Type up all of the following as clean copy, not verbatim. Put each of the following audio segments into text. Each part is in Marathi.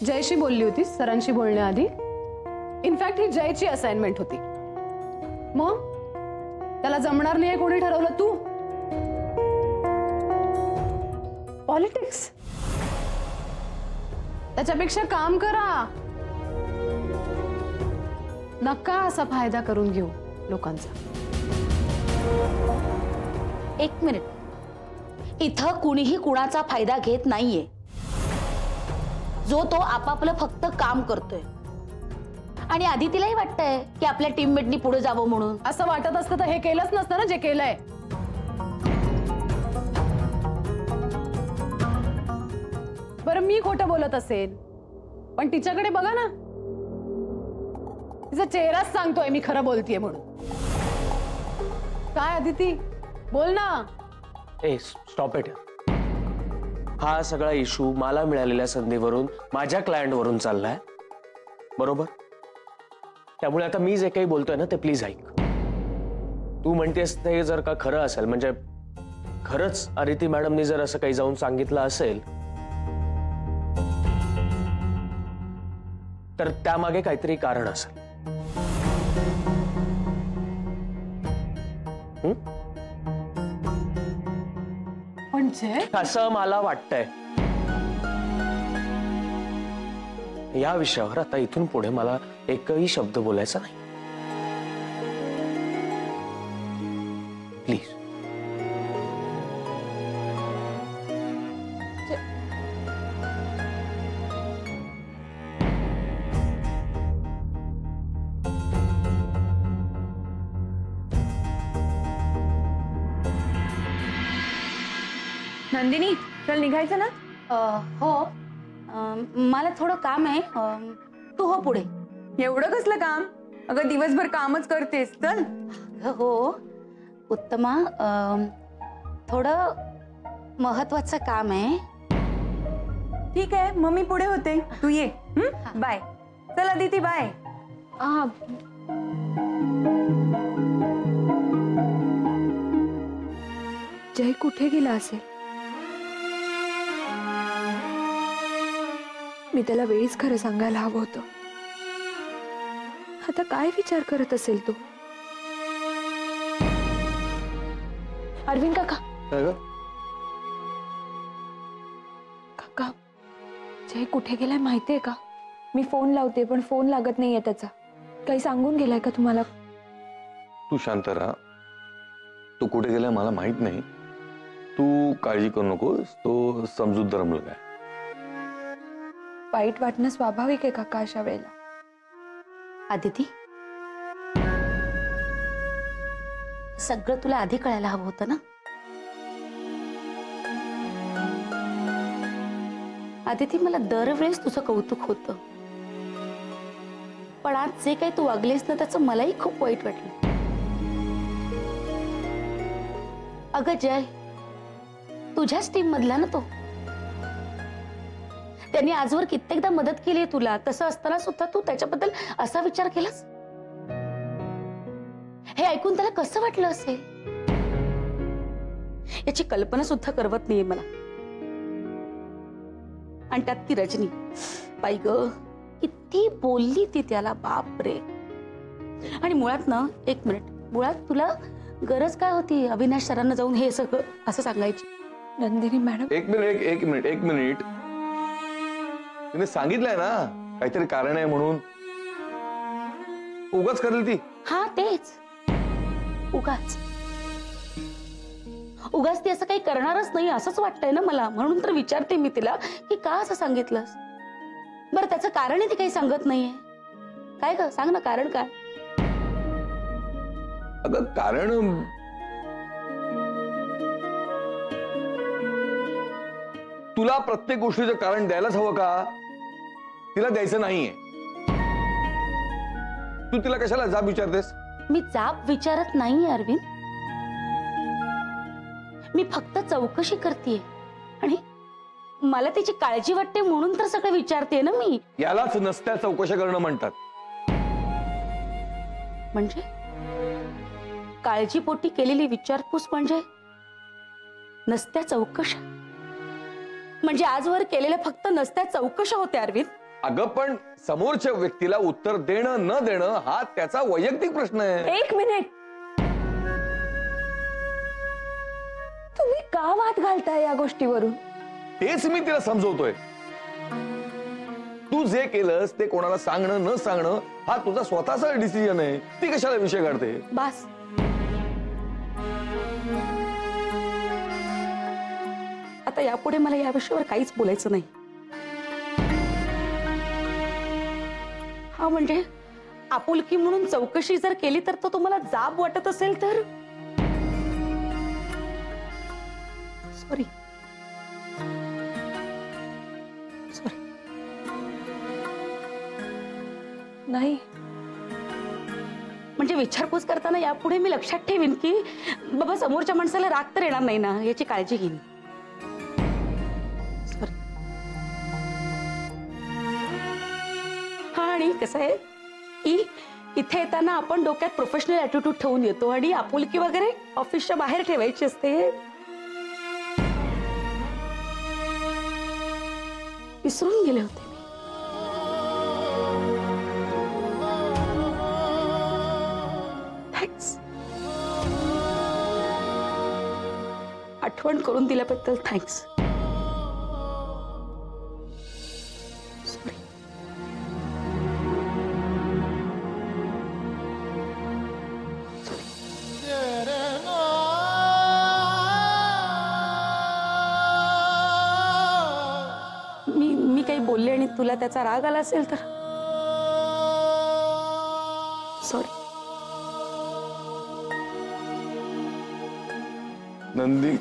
जयशी बोलली होती सरांशी बोलण्याआधी. इनफॅक्ट ही जयची असाइनमेंट होती. मग त्याला जमणार नाही कोणी ठरवलं? तू? पॉलिटिक्स? त्याच्यापेक्षा काम करा. नका असा फायदा करून घेऊ लोकांचा. एक मिनिट, इथं कुणीही कुणाचा फायदा घेत नाहीये. जो तो आपापलं फक्त काम करतोय. आणि आदितीलाही वाटतंय की आपल्या टीममेटनी पुढे जावं म्हणून. असं वाटत असतं तर हे केलंच नसतं ना जे केलंय. बरं मी खोटं बोलत असेल पण तिच्याकडे बघा ना. तिचा चेहराच सांगतोय मी खरं बोलतेय म्हणून. काय अदिती बोल ना. ए स्टॉप इट. हा सगळा इशू मला मिळालेल्या संधीवरून माझ्या क्लायंटवरून चाललाय, बरोबर? त्यामुळे आता मी जे काही बोलतोय ना ते प्लीज ऐक. तू म्हणतेस ते जर का खरं असेल, म्हणजे खरंच अदिती मॅडमनी जर असं काही जाऊन सांगितलं असेल तर त्यामागे काहीतरी कारण असेल. म्हणजे असं मला वाटतंय. या विषयावर आता इथून पुढे मला एकही शब्द बोलायचा नाही, प्लीज. नंदिनी चल निघायचं ना. हो, मला थोडं काम आहे. तू हो पुढे. एवढं कसलं काम? अगं दिवसभर कामच करतेस. चल. हो उत्तमा, थोडं महत्वाचं काम आहे. ठीक आहे मग मी पुढे होते, तू ये. बाय. चल अदिती बाय. जय कुठे गेला असेल? मी त्याला वेळीच खरं सांगायला हवं होतं. आता काय विचार करत असेल तो? अरविंद काका. काका जय कुठे गेलाय माहितीये का? मी फोन लावते पण फोन लागत नाहीये त्याचा. काही सांगून गेलाय का तुम्हाला? तू शांत राहा. तू कुठे गेलाय मला माहित नाही. तू काळजी करू नकोस. तो समजूतदार मुलगा आहे. वाईट वाटणं स्वाभाविक आहे काका अशा वेळेला. आदिती, सगळं तुला आधी कळायला हवं होतं ना. आदिती, मला दरवेळेस तुझं कौतुक होतं, पण आज जे काही तू वागलीस ना त्याचं मलाही खूप वाईट वाटलं. अगं जय तुझ्याच टीम मधला ना तो. त्यांनी आजवर कित्येकदा मदत केली आहे तुला. तसं असताना सुद्धा तू त्याच्याबद्दल असा विचार केलास? हे ऐकून त्याला कसं वाटलं असेल याची कल्पना सुद्धा करवत नाहीये मला. आणि त्यात ती रजनी, बाई ग किती बोलली ती त्याला, बाप रे. आणि मुळात ना, एक मिनिट, मुळात तुला गरज काय होती अविनाश सरांना जाऊन हे सगळं असं सांगायची? नंदिनी मॅडम. एक मिनिट. तिने सांगितलंय ना काहीतरी कारण आहे म्हणून. उगाच करेल ती. हा तेच, उगाच ती असं काही करणारच नाही असंच वाटतंय ना मला. म्हणून तर विचारते मी तिला की का असं सांगितलंस. बरं त्याचं कारण ती काही सांगत नाहीये. काय ग सांग ना, कारण काय? अगं कारण तुला प्रत्येक गोष्टीचं कारण द्यायलाच हवं का? तिला द्यायचं नाहीये. तू तिला कशाला जाब विचारतेस? मी जाब विचारत नाहीये अरविंद, मी फक्त चौकशी करतेय. आणि मला तिची काळजी वाटते म्हणून तर सगळं विचारते ना मी. यालाच नसत्या चौकशा करणं म्हणतात. म्हणजे काळजीपोटी केलेली विचारपूस म्हणजे नसत्या चौकशा? म्हणजे आजवर केलेल्या फक्त नसत्या चौकशा होत्या अरविंद. अगं पण समोरच्या व्यक्तीला उत्तर देणं न देणं हा त्याचा वैयक्तिक प्रश्न आहे. 1 मिनिट. तुम्ही का वाद घालताय या गोष्टीवरून? तेच मी तिला समजवतोय. तू जे केलंस ते कोणाला सांगणं न सांगणं हा तुझा स्वतःचा डिसिजन आहे. ती कशाला विषय काढते? बस. आता यापुढे मला या विषयावर काहीच बोलायचं नाही. हा म्हणजे आपुलकी म्हणून चौकशी जर केली तर तो तुम्हाला जाब वाटत असेल तर सॉरी. सॉरी. नाही, म्हणजे विचारपूस करताना यापुढे मी लक्षात ठेवीन की बाबा समोरच्या माणसाला राग तर येणार नाही ना याची काळजी घेईन. सॉरी. हा आणि कसं आहे की इथे येताना आपण डोक्यात प्रोफेशनल ऍटिट्यूड ठेवून येतो आणि आपुलकी वगैरे ऑफिसच्या बाहेर ठेवायची असते. विसरून गेले होते. थँक्स. आठवण करून दिल्याबद्दल थँक्स. सॉरी. मी काही बोलले आणि तुला त्याचा राग आला असेल तर सॉरी. नंदी,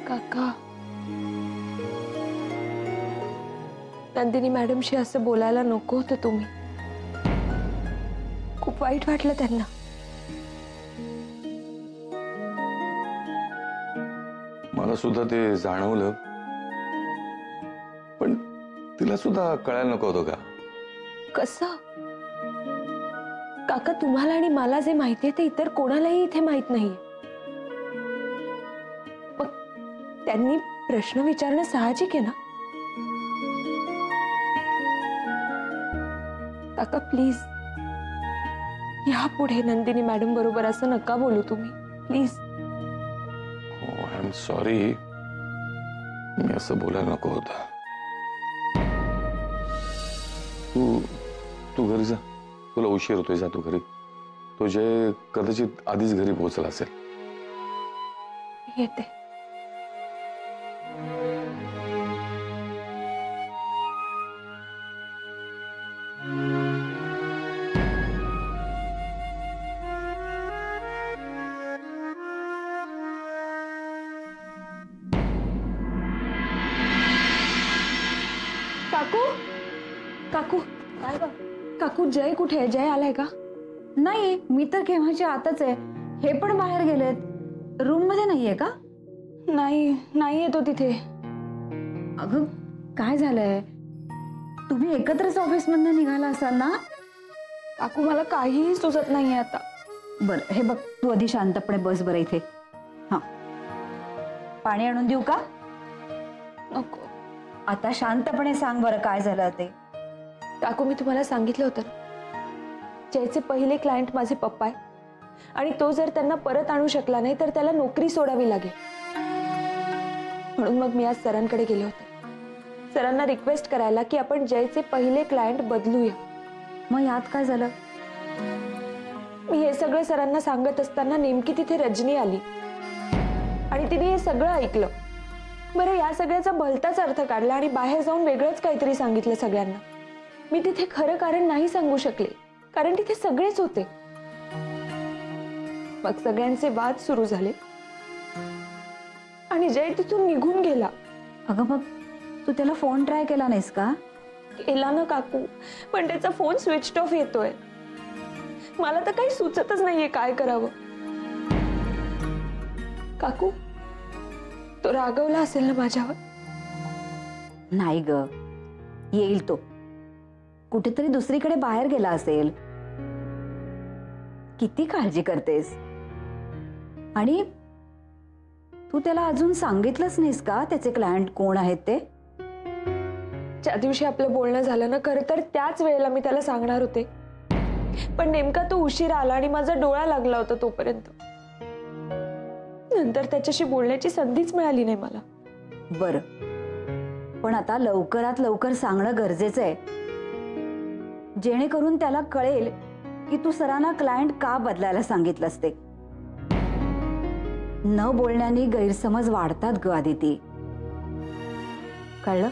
काका, नंदिनी मॅडमशी असं बोलायला नको होतं तुम्ही. खूप वाईट वाटलं त्यांना. मला सुद्धा ते जाणवलं, पण तिला सुद्धा कळायला नको होतं का? कसं? काका, तुम्हाला आणि मला जे माहितीये ते इतर कोणालाही इथे माहित नाही. मग त्यांनी प्रश्न विचारणं साहजिक आहे ना. काका प्लीज, यापुढे नंदिनी मॅडम बरोबर असं नका बोलू तुम्ही, प्लीज. I am sorry. मी असं बोलायला नको होतं. तू घरी जा. तुला उशीर होतोय, जा तू घरी. तो जय कदाचित आधीच घरी पोहोचला असेल. येते. काकू, काकू, काय ग? काकू, जय कुठे आहे? जय आलाय का? नाही, मी तर केव्हाच्या आतच आहे. हे पण बाहेर गेलेत. रूम मध्ये नाहीये का? नाही येतो तिथे. अगं काय झालंय? तुम्ही एकत्रच ऑफिस मधनं निघाला असाल ना? काकू, मला काहीही सुचत नाहीये आता. बरं, हे बघ, तू आधी शांतपणे बस बरं इथे. हा, पाणी आणून देऊ का? नको. आता शांतपणे सांग बरं काय झालं ते. काकू, मी तुम्हाला सांगितलं होतं जयचे पहिले क्लायंट माझे पप्पा आहे आणि तो जर त्यांना परत आणू शकला नाही तर त्याला नोकरी सोडावी लागेल. म्हणून मग मी आज सरांकडे गेले होते, सरांना रिक्वेस्ट करायला की आपण जयचे पहिले क्लायंट बदलूया. मग यात काय झालं? मी हे सगळं सरांना सांगत असताना नेमकी तिथे रजनी आली आणि तिने हे सगळं ऐकलं. बरं, या सगळ्याचा भलताच अर्थ काढला आणि बाहेर जाऊन वेगळंच काहीतरी सांगितलं सगळ्यांना. मी तिथे खरं कारण नाही सांगू शकले कारण तिथे सगळेच होते. मग सगळ्यांचे वाद सुरू झाले आणि जय तिथून निघून गेला. अगं मग तू त्याला फोन ट्राय केला नाहीस का? केला ना काकू, पण त्याचा फोन स्विच ऑफ येतोय. मला तर काही सुचतच नाहीये काय करावं. काकू, तो रागवला असेल ना माझ्यावर? नाही ग, येईल तो. कुठेतरी दुसरीकडे बाहेर गेला असेल. किती काळजी करतेस. आणि तू त्याला अजून सांगितलंच नाहीस का त्याचे क्लायंट कोण आहेत ते? ज्या दिवशी आपलं बोलणं झालं ना, खरं तर त्याच वेळेला मी त्याला सांगणार होते, पण नेमका तो उशिरा आला आणि माझा डोळा लागला होता तोपर्यंत. नंतर त्याच्याशी बोलण्याची संधीच मिळाली नाही मला. बरं, पण आता लवकरात लवकर सांगणं गरजेचं आहे, जेणेकरून त्याला कळेल की तू सरांना क्लायंट का बदलायला सांगितलंस ते. न बोलण्याने गैरसमज वाढतात ग आदिती, कळलं?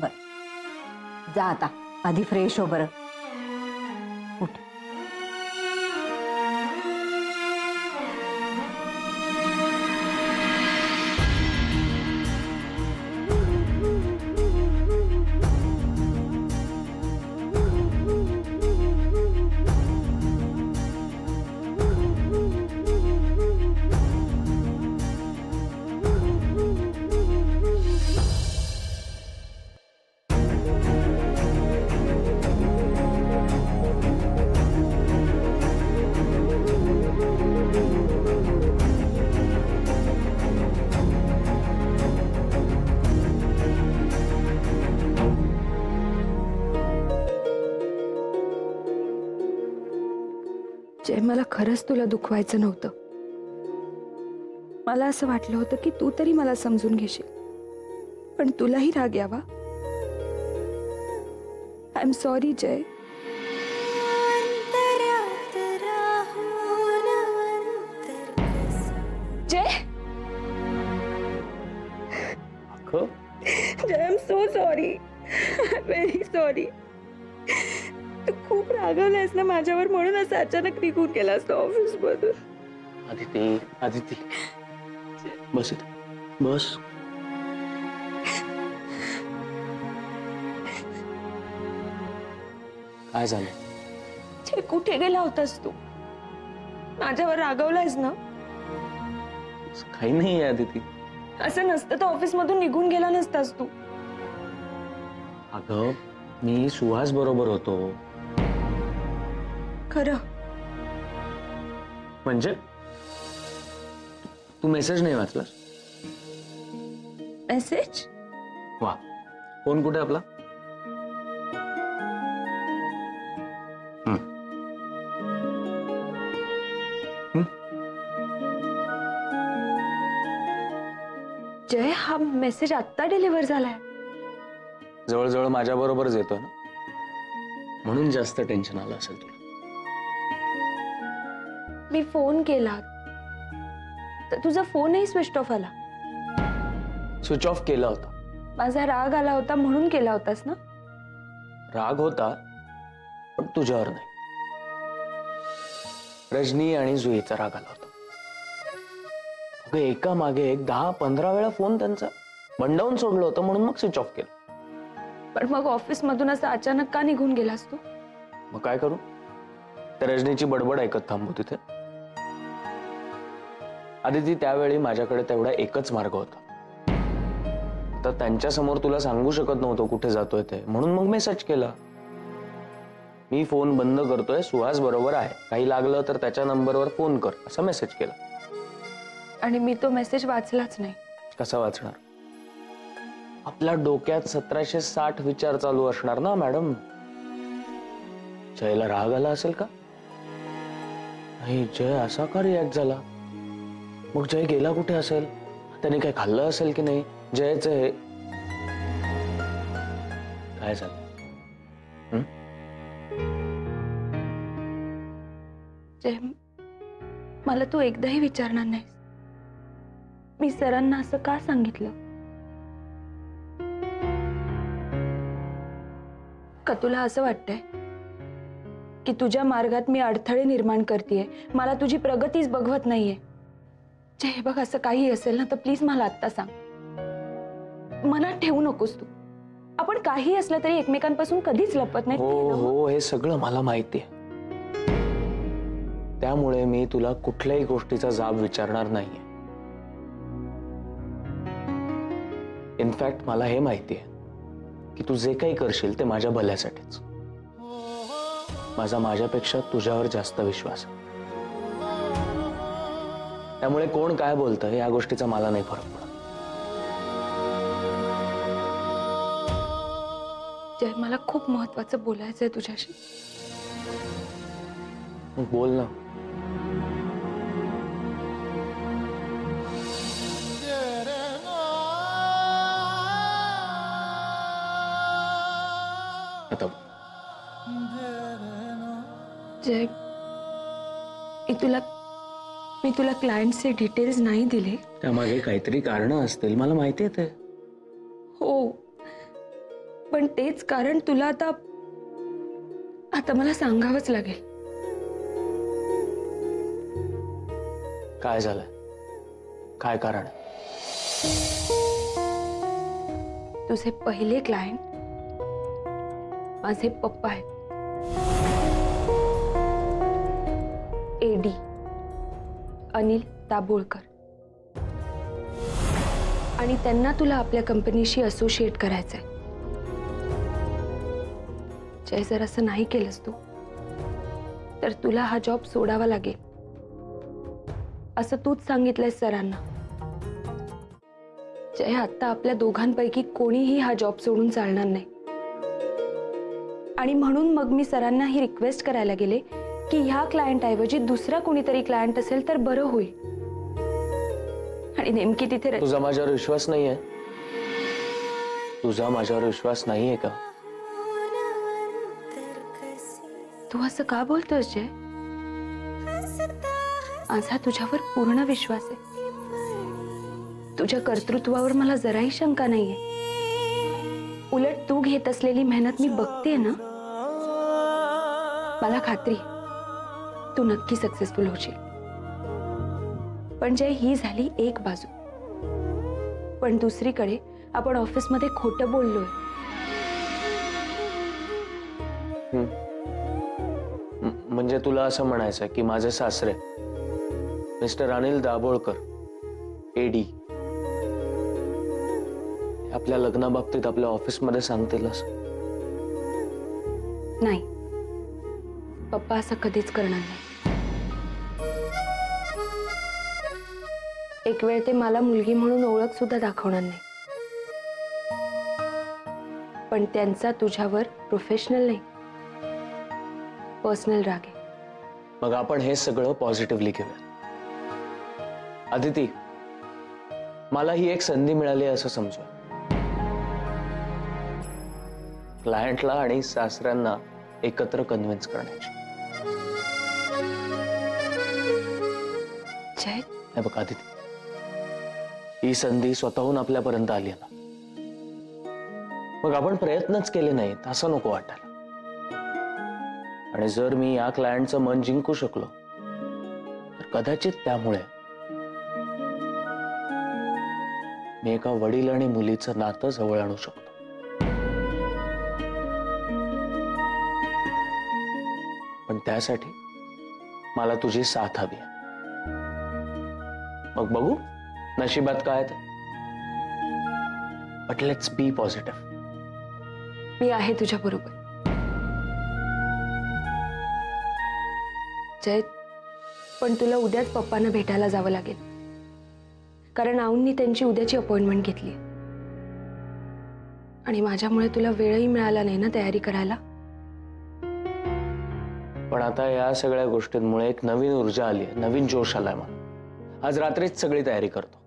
बर, जा आता, आधी फ्रेश हो बरं. उठ. जय, मला खरंच तुला दुखवायचं नव्हतं. मला असं वाटलं होतं की तू तरी मला समजून घेशील, पण तुलाही राग यावा. I am sorry Jay. Jay, Jay, I am so sorry, very sorry. तू खूप रागवलायस ना माझ्यावर, म्हणून असं अचानक निघून गेलास तो ऑफिस मधून. आदिती, आदिती, बस इथे, बस. काय झालं? छे, कुठे गेला होतास तू? माझ्यावर रागवलायस ना? काही नाही आहे आदिती. असं नसतं तर ऑफिस मधून निघून गेला नसतास तू. अगं, मी सुहास बरोबर होतो. खरं? म्हणजे तू मेसेज नाही वाचलास? मेसेज? वा, फोन कुठे आपला? जय, हा मेसेज आत्ता डिलिव्हर झालाय. जवळजवळ माझ्या बरोबरच येतो ना, म्हणून जास्त टेन्शन आलं असेल तुला. मी फोन केला तर तुझा फोनही स्विच ऑफ आला. स्विच ऑफ केला होता. माझा राग आला होता म्हणून केला होतास ना? राग होता, पण तुझ्यावर नाही. रजनी आणि जुईचा राग आला होता. अगं, एका मागे एक 10-15 वेळा फोन त्यांचा बंडावून सोडलं होतं, म्हणून मग स्विच ऑफ केलं. पण मग ऑफिस मधून असं अचानक का निघून गेलास तू? मग काय करू? त्या रजनीची बडबड ऐकत थांबू तिथे? आदिती, त्यावेळी माझ्याकडे तेवढा एकच मार्ग होता. तर त्यांच्या समोर तुला सांगू शकत नव्हतो कुठे जातोय ते, म्हणून मग मेसेज केला. मी फोन बंद करतोय, सुहास बरोबर आहे, काही लागलं तर त्याच्या नंबरवर फोन कर, असा मेसेज केला. आणि मी तो मेसेज वाचलाच नाही. कसा वाचणार? आपल्या डोक्यात 1760 विचार चालू असणार ना मॅडम. जयला राग आला असेल का? नाही, जय असा का रिॲक्ट झाला? मग जय गेला कुठे असेल? त्याने काय खाल्लं असेल की नाही? जयचं हे काय झालं? जय, मला तू एकदाही विचारणार नाहीस मी सरांना असं का सांगितलं? का तुला असं वाटतंय की तुझ्या मार्गात मी अडथळे निर्माण करतेय, मला तुझी प्रगतीच बघवत नाहीये? जय, बघ, असं काही असेल ना तर प्लीज मला आत्ता सांग. मनात ठेवू नकोस तू. आपण काही असलं तरी एकमेकांपासून कधीच लपत नाही. हो, हे सगळं मला माहिती आहे. त्यामुळे मी तुला कुठल्याही गोष्टीचा जाब विचारणार नाहीये. इनफॅक्ट मला हे माहिती आहे की तू जे काही करशील ते माझ्या भल्यासाठीच. माझ्यापेक्षा तुझ्यावर जास्त विश्वास आहे. त्यामुळे कोण काय बोलतं या गोष्टीचा मला नाही फरक पडत. जय, मला खूप महत्वाचं बोलायचं आहे तुझ्याशी. मग बोल ना. आता जय, मी तुला क्लायंटचे डिटेल्स नाही दिले. त्यामागे काहीतरी कारण असतील, मला माहिती आहे ते. हो, पण तेच कारण तुला आता मला सांगावंच लागेल. काय झालंय? काय कारण? तुझे पहिले क्लायंट माझे पप्पा आहेत, एडी अनिल दाभोळकर. आणि त्यांना तुला आपल्या कंपनीशी असोसिएट करायचंय. जय, जर असं नाही केलंस तू तर तुला हा जॉब सोडावा लागेल असं तूच सांगितलंयस सरांना. जय, आता आपल्या दोघांपैकी कोणीही हा जॉब सोडून चालणार नाही. आणि म्हणून मग मी सरांना ही रिक्वेस्ट करायला गेले की ह्या क्लायंट ऐवजी दुसरा कोणीतरी क्लायंट असेल तर बरं होईल. आणि नेमकी तिथे तुझा माझ्यावर विश्वास नाहीये? तुझा माझ्यावर विश्वास नाहीये का? तू असं का बोलतोस जय? माझा तुझ्यावर पूर्ण विश्वास आहे. तुझ्या कर्तृत्वावर मला जराही शंका नाहीये. उलट तू घेत असलेली मेहनत मी बघतेय ना, मला खात्री आहे तू नक्की सक्सेसफुल होशील. पण जय, ही झाली एक बाजू. पण दुसरीकडे आपण ऑफिसमध्ये खोटं बोललोय. म्हणजे तुला असं म्हणायचं की माझे सासरे मिस्टर अनिल दाभोळकर एडी आपल्या लग्नाबाबतीत आपल्या ऑफिसमध्ये सांगतील असं? नाही, पप्पा असं कधीच करणार नाही. एक वेळ ते मला मुलगी म्हणून ओळख सुद्धा दाखवणार नाही. पण त्यांचा तुझ्यावर प्रोफेशनल नाही, पर्सनल राग आहे. मग आपण हे सगळं पॉझिटिव्हली घेऊया. अदिती, मला ही एक संधी मिळाली असं समजू. क्लायंटला आणि सासऱ्यांना एकत्र कन्व्हिन्स करण्याची. जय, हे बघ अदिती, ही संधी स्वतःहून आपल्यापर्यंत आली ना, मग आपण प्रयत्नच केले नाहीत असं नको वाटायला. आणि जर मी या क्लायंटचं मन जिंकू शकलो तर कदाचित त्यामुळे मी एका वडील आणि मुलीचं नातं जवळ आणू शकतो. पण त्यासाठी मला तुझी साथ हवी आहे. मग बघू नशिबात काय ते. But let's be positive. मी आहे तुझ्या बरोबर. जय, पण तुला उद्याच पप्पांना भेटायला जावं लागेल, कारण आऊंनी त्यांची उद्याची अपॉइंटमेंट घेतली. आणि माझ्यामुळे तुला वेळही मिळाला नाही ना तयारी करायला. पण आता या सगळ्या गोष्टींमुळे एक नवीन ऊर्जा आली आहे, नवीन जोश आलाय मला. आज रात्रीच सगळी तयारी करतो,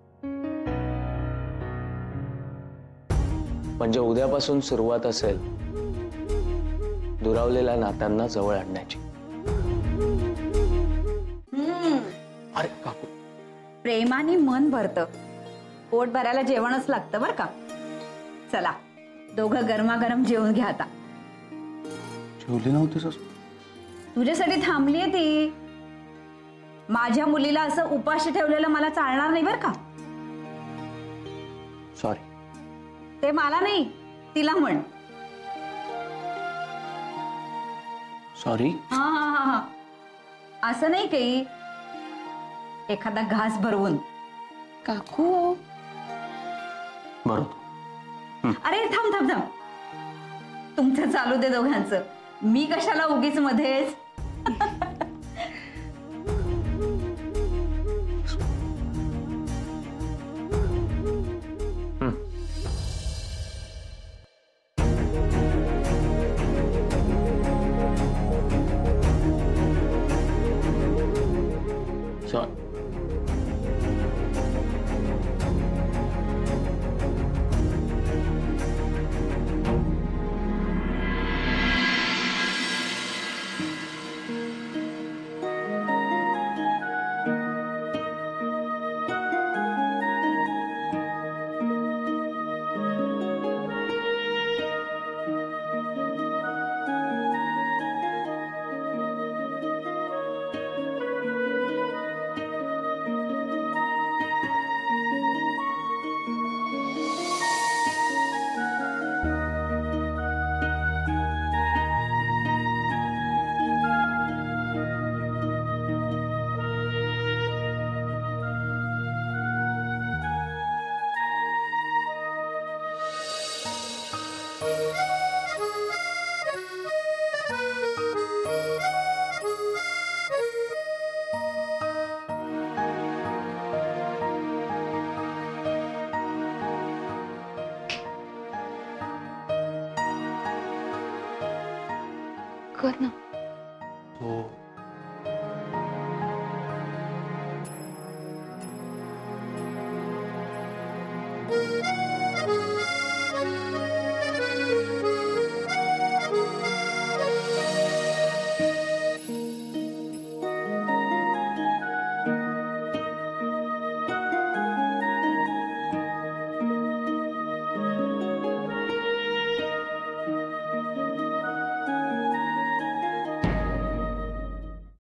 म्हणजे उद्यापासून सुरुवात असेल दुरावलेल्या नात्यांना जवळ आणण्याची. अरे काकू, प्रेमाने मन भरतं, पोट भरायला जेवणच लागतं बर का. चला दोघं गरमागरम जेवून घ्या. आता जेवली नव्हतीस? तुझ्यासाठी थांबलीये ती. माझ्या मुलीला असं उपाशी ठेवलेलं मला चालणार नाही बर का. सॉरी. ते मला नाही, तिला म्हण. सॉरी. हा हा हा हा, असं नाही काही. एखादा घास भरवून. काकू, बरोबर. अरे थांब थांब थांब, तुमचं चालू दे दोघांचं. मी कशाला उगीच मध्येच. सॉरी. कर ना.